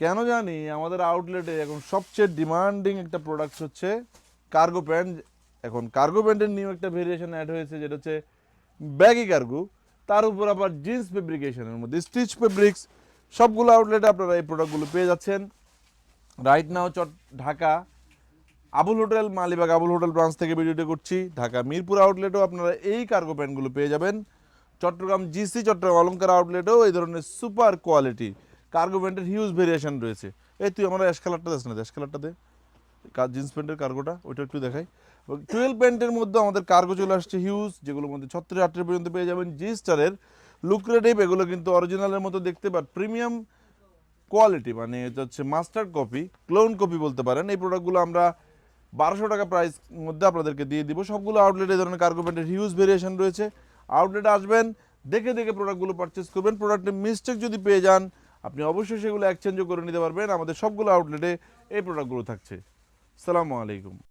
কেন জানি আমাদের আউটলেটে এখন সবচেয়ে ডিমান্ডিং একটা প্রোডাক্ট হচ্ছে কার্গো প্যান্ট। এখন কার্গো প্যান্টের নিউ একটা ভেরিয়েশন অ্যাড হয়েছে, যেটা হচ্ছে ব্যাগি কার্গো। তার উপর আবার জিন্স ফেব্রিকেশনের মধ্যে স্টিচ ফেব্রিক্স। সবগুলো আউটলেটে আপনারা এই প্রোডাক্টগুলো পেয়ে যাচ্ছেন। Right now Dhaka Abul hotel, Malibagh Abul hotel branch থেকে ভিডিওটি করছি। ঢাকা মিরপুর আউটলেটেও আপনারা এই কার্গো প্যান্টগুলো পেয়ে যাবেন। চট্টগ্রাম জিসি, চট্টগ্রাম অলঙ্কার আউটলেটেও এই ধরনের সুপার কোয়ালিটি কার্গো প্যান্টের হিউজ ভেরিয়েশন রয়েছে। এই তুই আমরা অ্যাশ কালারটা দেখ না, অ্যাশ কালারটা দে, জিন্স প্যান্টের কার্গোটা ওইটা একটু দেখাই। 12 প্যান্টের মধ্যে আমাদের কার্গো চলে আসছে হিউজ, যেগুলোর মধ্যে 36-38 পর্যন্ত পেয়ে যাবেন। জি স্টারের লুক্রেটিভ, এগুলো কিন্তু অরিজিনালের মতো দেখতে, বাট প্রিমিয়াম কোয়ালিটি, মানে এটা হচ্ছে মাস্টার্ড কপি, ক্লোন কপি বলতে পারেন। এই প্রোডাক্টগুলো আমরা 1200 টাকা প্রাইস মধ্যে আপনাদেরকে দিয়ে দিব। সবগুলো আউটলেটে এই ধরনের কার্গো প্যান্টের হিউজ ভেরিয়েশন রয়েছে। আউটলেটে আসবেন, দেখে দেখে প্রোডাক্টগুলো পারচেস করবেন। প্রোডাক্টের মিস্টেক যদি পেয়ে যান, আপনি অবশ্যই সেগুলো এক্সচেঞ্জও করে নিতে পারবেন। আমাদের সবগুলো আউটলেটে এই প্রোডাক্টগুলো থাকছে। আসসালামু আলাইকুম।